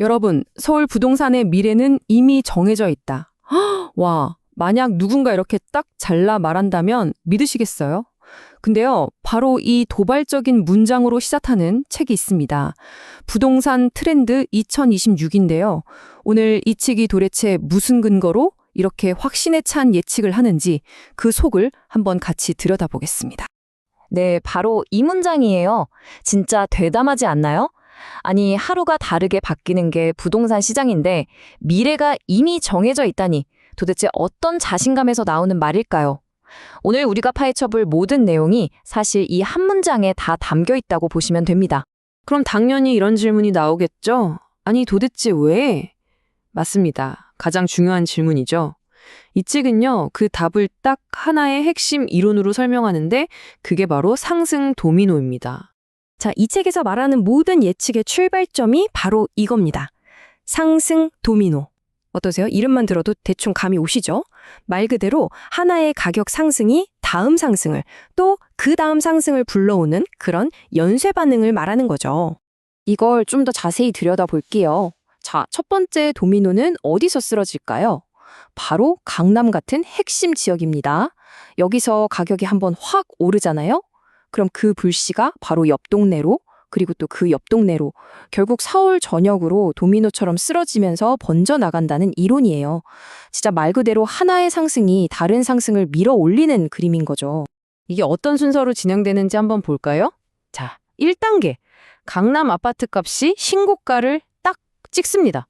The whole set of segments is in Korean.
여러분, 서울 부동산의 미래는 이미 정해져 있다. 헉, 와, 만약 누군가 이렇게 딱 잘라 말한다면 믿으시겠어요? 근데요, 바로 이 도발적인 문장으로 시작하는 책이 있습니다. 부동산 트렌드 2026인데요. 오늘 이 책이 도대체 무슨 근거로 이렇게 확신에 찬 예측을 하는지 그 속을 한번 같이 들여다보겠습니다. 네, 바로 이 문장이에요. 진짜 되담하지 않나요? 아니, 하루가 다르게 바뀌는 게 부동산 시장인데 미래가 이미 정해져 있다니 도대체 어떤 자신감에서 나오는 말일까요? 오늘 우리가 파헤쳐볼 모든 내용이 사실 이 한 문장에 다 담겨 있다고 보시면 됩니다. 그럼 당연히 이런 질문이 나오겠죠? 아니, 도대체 왜? 맞습니다. 가장 중요한 질문이죠. 이 책은요, 그 답을 딱 하나의 핵심 이론으로 설명하는데 그게 바로 상승 도미노입니다. 자, 이 책에서 말하는 모든 예측의 출발점이 바로 이겁니다. 상승 도미노. 어떠세요? 이름만 들어도 대충 감이 오시죠? 말 그대로 하나의 가격 상승이 다음 상승을 또 그 다음 상승을 불러오는 그런 연쇄 반응을 말하는 거죠. 이걸 좀 더 자세히 들여다볼게요. 자, 첫 번째 도미노는 어디서 쓰러질까요? 바로 강남 같은 핵심 지역입니다. 여기서 가격이 한번 확 오르잖아요? 그럼 그 불씨가 바로 옆 동네로 그리고 또 그 옆 동네로 결국 서울 전역으로 도미노처럼 쓰러지면서 번져나간다는 이론이에요. 진짜 말 그대로 하나의 상승이 다른 상승을 밀어 올리는 그림인 거죠. 이게 어떤 순서로 진행되는지 한번 볼까요? 자, 1단계. 강남 아파트 값이 신고가를 딱 찍습니다.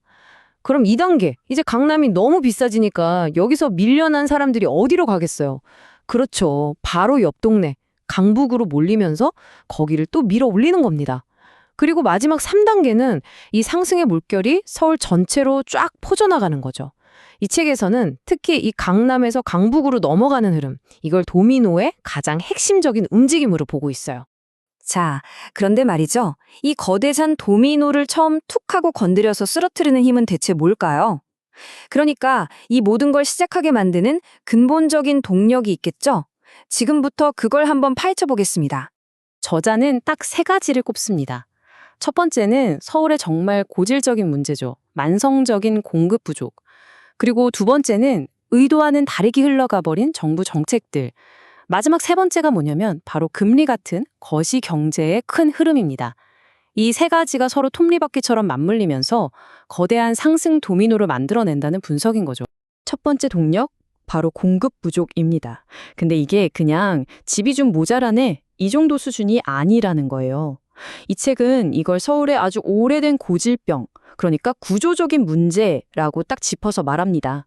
그럼 2단계. 이제 강남이 너무 비싸지니까 여기서 밀려난 사람들이 어디로 가겠어요? 그렇죠. 바로 옆 동네. 강북으로 몰리면서 거기를 또 밀어 올리는 겁니다. 그리고 마지막 3단계는 이 상승의 물결이 서울 전체로 쫙 퍼져나가는 거죠. 이 책에서는 특히 이 강남에서 강북으로 넘어가는 흐름, 이걸 도미노의 가장 핵심적인 움직임으로 보고 있어요. 자, 그런데 말이죠. 이 거대산 도미노를 처음 툭 하고 건드려서 쓰러뜨리는 힘은 대체 뭘까요? 그러니까 이 모든 걸 시작하게 만드는 근본적인 동력이 있겠죠? 지금부터 그걸 한번 파헤쳐 보겠습니다. 저자는 딱 3가지를 꼽습니다. 첫 번째는 서울의 정말 고질적인 문제죠. 만성적인 공급 부족. 그리고 두 번째는 의도와는 다르게 흘러가 버린 정부 정책들. 마지막 3번째가 뭐냐면 바로 금리 같은 거시 경제의 큰 흐름입니다. 이 3가지가 서로 톱니바퀴처럼 맞물리면서 거대한 상승 도미노를 만들어낸다는 분석인 거죠. 첫 번째 동력, 바로 공급 부족입니다. 근데 이게 그냥 집이 좀 모자라네 이 정도 수준이 아니라는 거예요. 이 책은 이걸 서울의 아주 오래된 고질병, 그러니까 구조적인 문제라고 딱 짚어서 말합니다.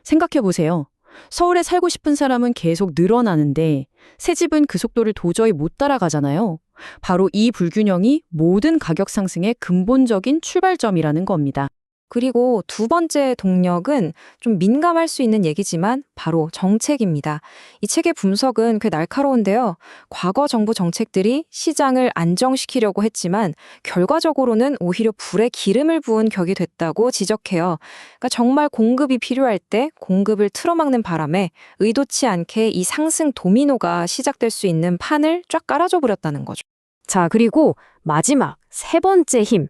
생각해 보세요. 서울에 살고 싶은 사람은 계속 늘어나는데 새 집은 그 속도를 도저히 못 따라가잖아요. 바로 이 불균형이 모든 가격 상승의 근본적인 출발점이라는 겁니다. 그리고 두 번째 동력은 좀 민감할 수 있는 얘기지만 바로 정책입니다. 이 책의 분석은 꽤 날카로운데요. 과거 정부 정책들이 시장을 안정시키려고 했지만 결과적으로는 오히려 불에 기름을 부은 격이 됐다고 지적해요. 그러니까 정말 공급이 필요할 때 공급을 틀어막는 바람에 의도치 않게 이 상승 도미노가 시작될 수 있는 판을 쫙 깔아줘 버렸다는 거죠. 자, 그리고 마지막 3번째 힘.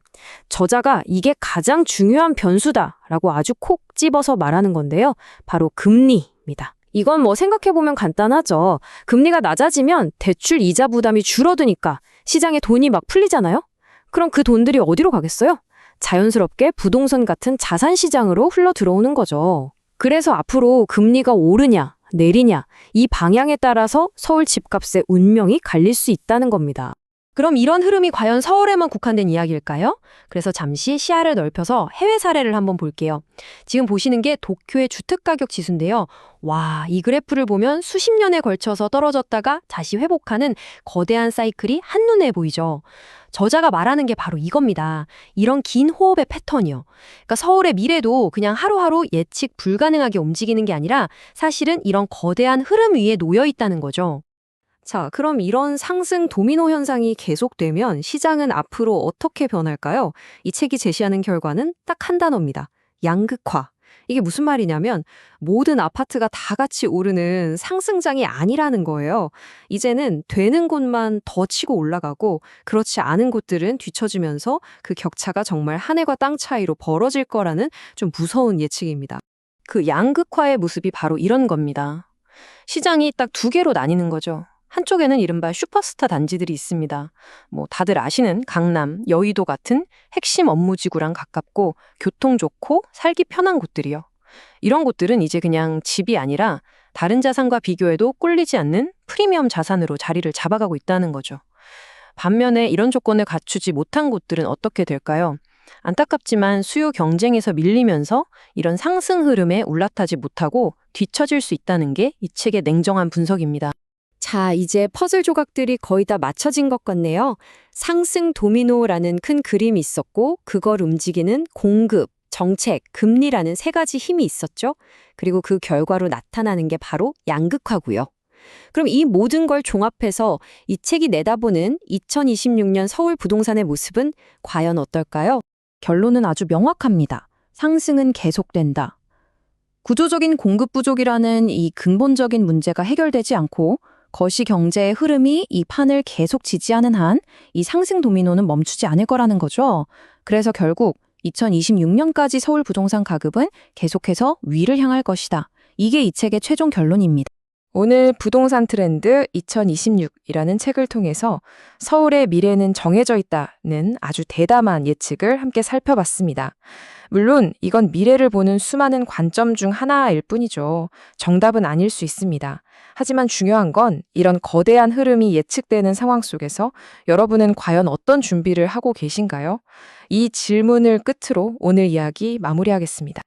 저자가 이게 가장 중요한 변수다라고 아주 콕 집어서 말하는 건데요. 바로 금리입니다. 이건 뭐 생각해보면 간단하죠. 금리가 낮아지면 대출 이자 부담이 줄어드니까 시장에 돈이 막 풀리잖아요. 그럼 그 돈들이 어디로 가겠어요? 자연스럽게 부동산 같은 자산 시장으로 흘러 들어오는 거죠. 그래서 앞으로 금리가 오르냐, 내리냐, 이 방향에 따라서 서울 집값의 운명이 갈릴 수 있다는 겁니다. 그럼 이런 흐름이 과연 서울에만 국한된 이야기일까요? 그래서 잠시 시야를 넓혀서 해외 사례를 한번 볼게요. 지금 보시는 게 도쿄의 주택가격 지수인데요. 와, 이 그래프를 보면 수십 년에 걸쳐서 떨어졌다가 다시 회복하는 거대한 사이클이 한눈에 보이죠. 저자가 말하는 게 바로 이겁니다. 이런 긴 호흡의 패턴이요. 그러니까 서울의 미래도 그냥 하루하루 예측 불가능하게 움직이는 게 아니라 사실은 이런 거대한 흐름 위에 놓여 있다는 거죠. 자, 그럼 이런 상승 도미노 현상이 계속되면 시장은 앞으로 어떻게 변할까요? 이 책이 제시하는 결과는 딱 한 단어입니다. 양극화. 이게 무슨 말이냐면 모든 아파트가 다 같이 오르는 상승장이 아니라는 거예요. 이제는 되는 곳만 더 치고 올라가고 그렇지 않은 곳들은 뒤처지면서 그 격차가 정말 하늘과 땅 차이로 벌어질 거라는 좀 무서운 예측입니다. 그 양극화의 모습이 바로 이런 겁니다. 시장이 딱 두 개로 나뉘는 거죠. 한쪽에는 이른바 슈퍼스타 단지들이 있습니다. 다들 아시는 강남, 여의도 같은 핵심 업무지구랑 가깝고 교통 좋고 살기 편한 곳들이요. 이런 곳들은 이제 그냥 집이 아니라 다른 자산과 비교해도 꿀리지 않는 프리미엄 자산으로 자리를 잡아가고 있다는 거죠. 반면에 이런 조건을 갖추지 못한 곳들은 어떻게 될까요? 안타깝지만 수요 경쟁에서 밀리면서 이런 상승 흐름에 올라타지 못하고 뒤처질 수 있다는 게 이 책의 냉정한 분석입니다. 자, 이제 퍼즐 조각들이 거의 다 맞춰진 것 같네요. 상승 도미노라는 큰 그림이 있었고, 그걸 움직이는 공급, 정책, 금리라는 세 가지 힘이 있었죠. 그리고 그 결과로 나타나는 게 바로 양극화고요. 그럼 이 모든 걸 종합해서 이 책이 내다보는 2026년 서울 부동산의 모습은 과연 어떨까요? 결론은 아주 명확합니다. 상승은 계속된다. 구조적인 공급 부족이라는 이 근본적인 문제가 해결되지 않고 거시 경제의 흐름이 이 판을 계속 지지하는 한 이 상승 도미노는 멈추지 않을 거라는 거죠. 그래서 결국 2026년까지 서울 부동산 가격은 계속해서 위를 향할 것이다. 이게 이 책의 최종 결론입니다. 오늘 부동산 트렌드 2026이라는 책을 통해서 서울의 미래는 정해져 있다는 아주 대담한 예측을 함께 살펴봤습니다. 물론 이건 미래를 보는 수많은 관점 중 하나일 뿐이죠. 정답은 아닐 수 있습니다. 하지만 중요한 건 이런 거대한 흐름이 예측되는 상황 속에서 여러분은 과연 어떤 준비를 하고 계신가요? 이 질문을 끝으로 오늘 이야기 마무리하겠습니다.